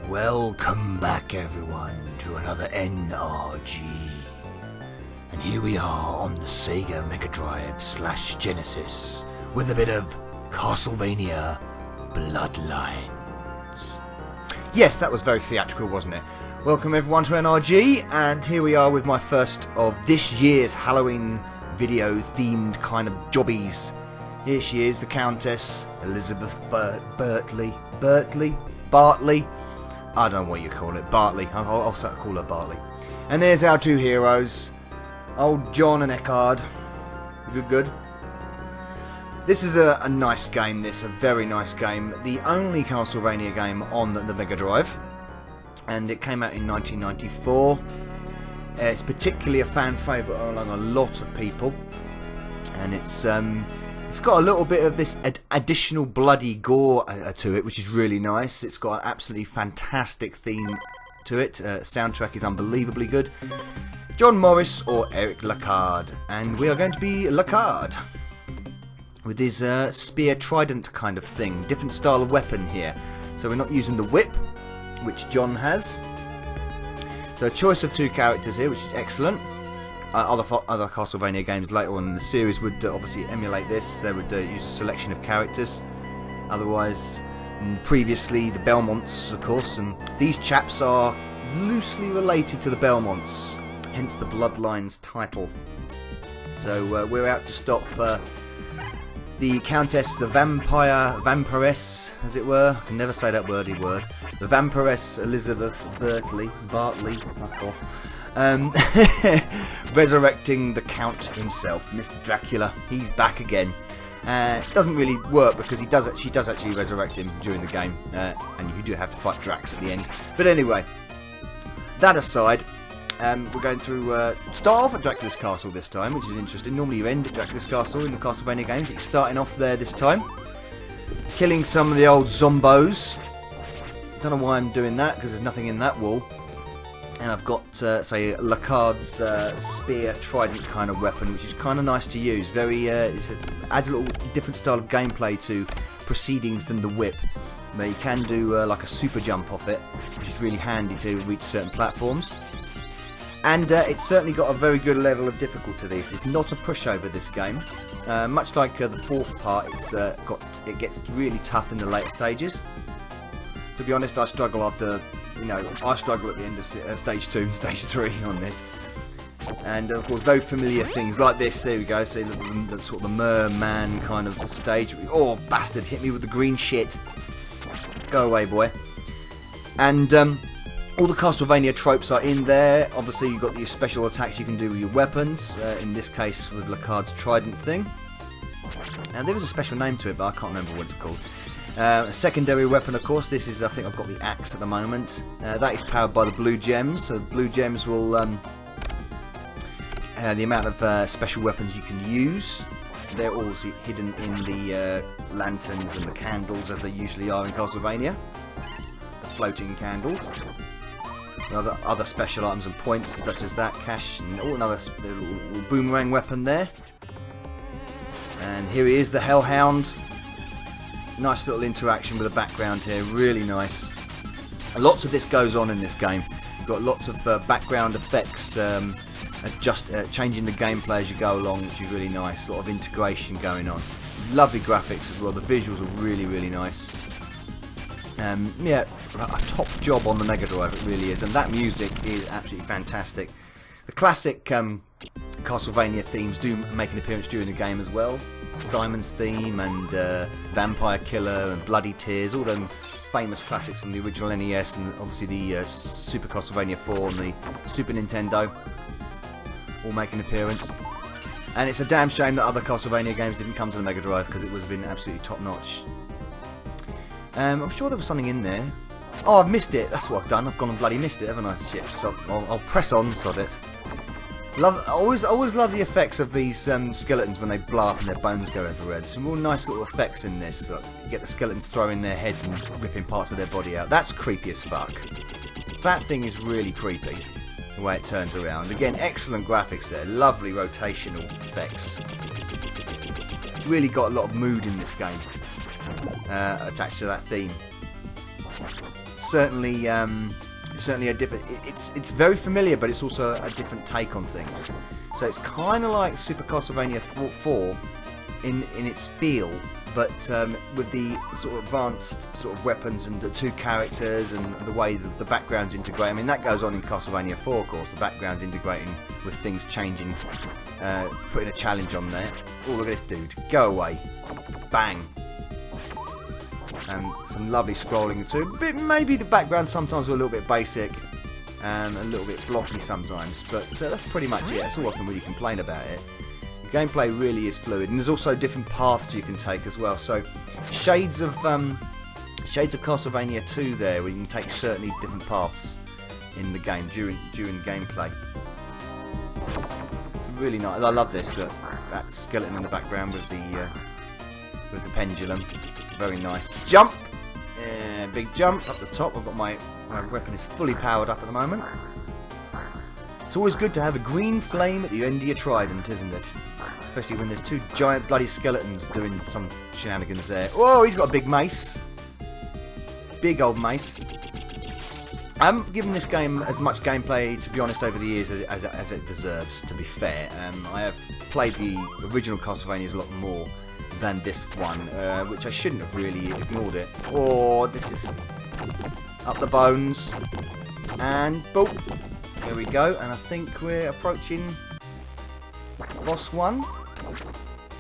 Welcome back everyone to another NRG. And here we are on the Sega Mega Drive / Genesis with a bit of Castlevania Bloodlines. Yes, that was very theatrical, wasn't it? Welcome everyone to NRG, and here we are with my first of this year's Halloween video themed kind of jobbies. Here she is, the Countess Elizabeth Bartley. I don't know what you call it, Bartley. I'll call her Bartley. And there's our two heroes, old John and Eckhard. Good. This is a nice game, a very nice game. The only Castlevania game on the Mega Drive. And it came out in 1994. It's particularly a fan favourite among a lot of people. And it's got a little bit of this additional bloody gore to it, which is really nice. It's got an absolutely fantastic theme to it. Soundtrack is unbelievably good. John Morris or Eric Lacard, and we are going to be Lacard with his spear trident kind of thing. Different style of weapon here. So we're not using the whip, which John has. So a choice of two characters here, which is excellent. Other Castlevania games later on in the series would obviously emulate this. They would use a selection of characters. Otherwise, previously the Belmonts, of course, and these chaps are loosely related to the Belmonts, hence the Bloodlines title. So we're out to stop the Countess, the vampiress, as it were. I can never say that wordy word. The vampiress Elizabeth Bartley, fuck off. Resurrecting the Count himself, Mr. Dracula. He's back again. It doesn't really work because she does actually resurrect him during the game, and you do have to fight Drax at the end. But anyway, that aside, we're going through start off at Dracula's Castle this time, which is interesting. Normally you end at Dracula's Castle in the Castlevania games, but you're starting off there this time, killing some of the old zombos. Don't know why I'm doing that because there's nothing in that wall. And I've got, say, Lacard's spear trident kind of weapon, which is kind of nice to use. Very, adds a little different style of gameplay to proceedings than the whip. But you can do like a super jump off it, which is really handy to reach certain platforms. And it's certainly got a very good level of difficulty. It's not a pushover, this game. Much like the fourth part, it gets really tough in the later stages. To be honest, I struggle after. I struggle at the end of stage 2 and stage 3 on this. And of course, very familiar things like this. There we go. See the sort of the merman kind of stage. Oh, bastard! Hit me with the green shit. Go away, boy. And all the Castlevania tropes are in there. Obviously, you've got your special attacks you can do with your weapons. In this case, with Lacard's trident thing. And there was a special name to it, but I can't remember what it's called. A secondary weapon, of course. This is, I think I've got the axe at the moment. That is powered by the blue gems. So the blue gems will the amount of special weapons you can use. They're all hidden in the lanterns and the candles, as they usually are in Castlevania. The floating candles. Other special items and points, such as that cash, and another little boomerang weapon there. And here he is, the Hellhound. Nice little interaction with the background here, really nice. And lots of this goes on in this game. You've got lots of background effects, changing the gameplay as you go along, which is really nice. A lot of integration going on. Lovely graphics as well. The visuals are really, really nice. Yeah, a top job on the Mega Drive, it really is. And that music is absolutely fantastic. The classic Castlevania themes do make an appearance during the game as well. Simon's theme and Vampire Killer and Bloody Tears, all them famous classics from the original NES and obviously the Super Castlevania 4 and the Super Nintendo all make an appearance. And it's a damn shame that other Castlevania games didn't come to the Mega Drive because it would have been absolutely top notch. I'm sure there was something in there. Oh, I've missed it. That's what I've done. I've gone and bloody missed it, haven't I? Shit. So I'll press on, sod it. Always love the effects of these skeletons when they blow up and their bones go everywhere. There's some real nice little effects in this. Like, you get the skeletons throwing their heads and ripping parts of their body out. That's creepy as fuck. That thing is really creepy, the way it turns around. Again, excellent graphics there. Lovely rotational effects. Really got a lot of mood in this game attached to that theme. certainly certainly a different. It's very familiar, but it's also a different take on things. So it's kind of like Super Castlevania 4 in its feel, but with the sort of advanced sort of weapons and the two characters and the way that the backgrounds integrate. I mean, that goes on in Castlevania 4, of course. The backgrounds integrating with things changing, putting a challenge on there. Oh, look at this dude! Go away! Bang! Some lovely scrolling too. But maybe the background sometimes are a little bit basic and a little bit blocky sometimes, but that's pretty much it. That's all I can really complain about it. The gameplay really is fluid, and there's also different paths you can take as well. So shades of Castlevania 2 there, where you can take certainly different paths in the game during gameplay. It's really nice. I love this. That skeleton in the background with the pendulum. Very nice. Jump! Big jump up the top. I've got my weapon is fully powered up at the moment. It's always good to have a green flame at the end of your trident, isn't it? Especially when there's two giant bloody skeletons doing some shenanigans there. Oh, he's got a big mace. Big old mace. I haven't given this game as much gameplay, to be honest, over the years as it deserves, to be fair. I have played the original Castlevanias a lot more than this one, which I shouldn't have really ignored it. Oh, this is up the bones, and boom, there we go. And I think we're approaching boss 1.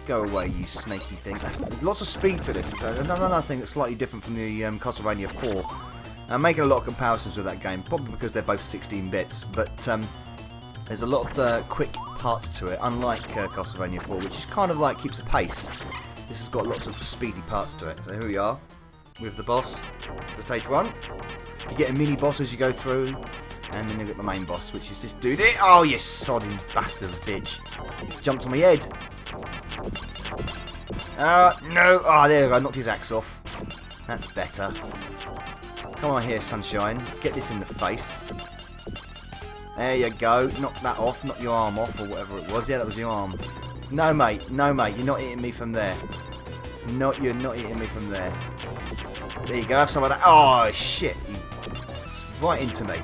Go away, you snaky thing. There's lots of speed to this. It's another thing that's slightly different from the Castlevania 4. I'm making a lot of comparisons with that game, probably because they're both 16 bits, but there's a lot of quick parts to it, unlike Castlevania 4, which is kind of like keeps a pace. This has got lots of speedy parts to it. So here we are with the boss for stage 1. You get a mini boss as you go through, and then you've got the main boss, which is this dude. Oh, you sodding bastard bitch! He jumped on my head. No! Oh, there we go. I knocked his axe off. That's better. Come on here, sunshine. Get this in the face. There you go. Knock that off. Knock your arm off, or whatever it was. Yeah, that was your arm. No, mate. No, mate. You're not hitting me from there. You're not hitting me from there. There you go. Have some of that. Oh, shit. Right into me.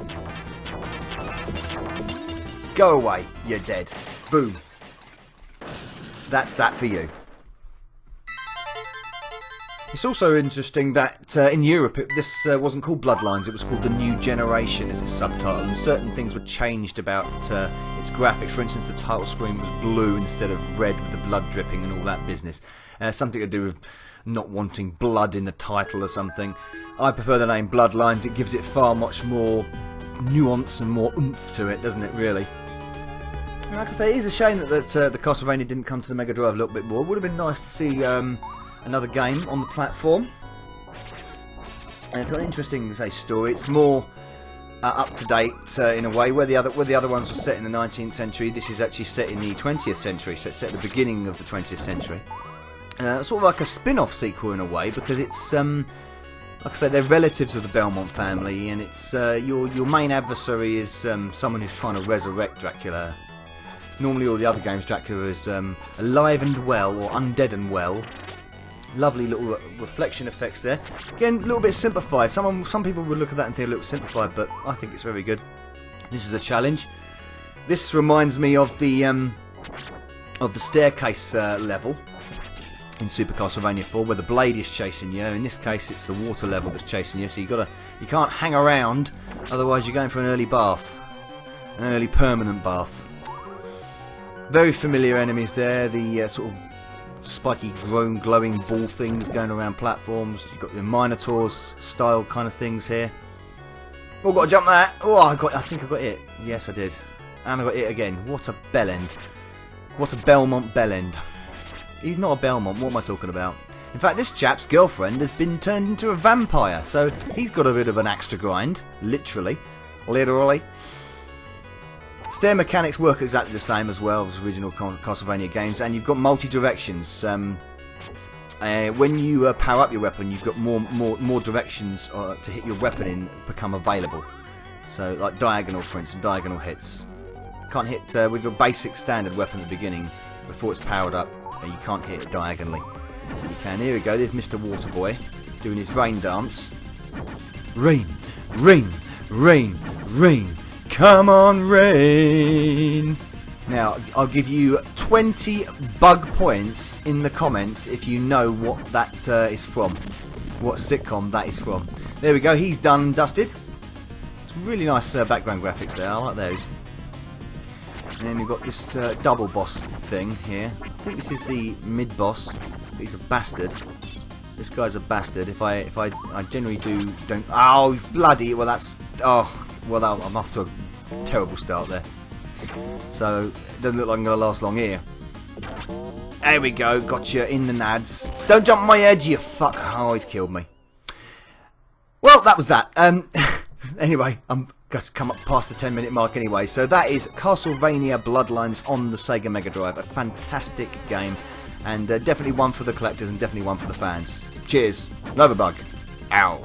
Go away. You're dead. Boom. That's that for you. It's also interesting that in Europe this wasn't called Bloodlines, it was called The New Generation as its subtitle, and certain things were changed about its graphics. For instance, the title screen was blue instead of red with the blood dripping and all that business. Something to do with not wanting blood in the title or something. I prefer the name Bloodlines. It gives it far much more nuance and more oomph to it, doesn't it, really? And like I say, it is a shame that the Castlevania didn't come to the Mega Drive a little bit more. It would have been nice to see another game on the platform, and it's got an interesting story. It's more up to date in a way. Where the other ones were set in the 19th century, this is actually set in the 20th century. So it's set at the beginning of the 20th century. Sort of like a spin-off sequel in a way, because it's like I say, they're relatives of the Belmont family, and it's your main adversary is someone who's trying to resurrect Dracula. Normally, all the other games, Dracula is alive and well, or undead and well. Lovely little reflection effects there. Again, a little bit simplified. Some people would look at that and think a little simplified, but I think it's very good. This is a challenge. This reminds me of the staircase level in Super Castlevania 4, where the blade is chasing you. In this case, it's the water level that's chasing you. So you can't hang around, otherwise you're going for an early bath, an early permanent bath. Very familiar enemies there. The sort of spiky, glowing ball things going around platforms. You've got the Minotaurs style kind of things here. Oh, got to jump that. Oh, I think I got it. Yes, I did. And I got it again. What a bellend. What a Belmont bellend. He's not a Belmont. What am I talking about? In fact, this chap's girlfriend has been turned into a vampire, so he's got a bit of an axe to grind. Literally. Stair mechanics work exactly the same as well as original Castlevania games, and you've got multi-directions. When you power up your weapon, you've got more directions to hit your weapon in become available. So, like diagonal, for instance, diagonal hits. Can't hit with your basic standard weapon at the beginning before it's powered up. You can't hit it diagonally. You can. Here we go. There's Mr. Waterboy doing his rain dance. Rain, rain, rain, rain. Come on, rain. Now, I'll give you 20 bug points in the comments if you know what that is from. What sitcom that is from. There we go, he's done and dusted. It's really nice background graphics there, I like those. And then we've got this double boss thing here. I think this is the mid-boss, but he's a bastard. This guy's a bastard. If I generally don't... Oh, bloody... Well, that's... Oh, well, I'm off to a terrible start there. So, it doesn't look like I'm going to last long here. There we go. Gotcha in the nads. Don't jump on my edge, you fuck. Oh, he's killed me. Well, that was that. Anyway, I'm got to come up past the 10-minute mark anyway. So that is Castlevania Bloodlines on the Sega Mega Drive. A fantastic game. And definitely one for the collectors and definitely one for the fans. Cheers. Love a bug. Out.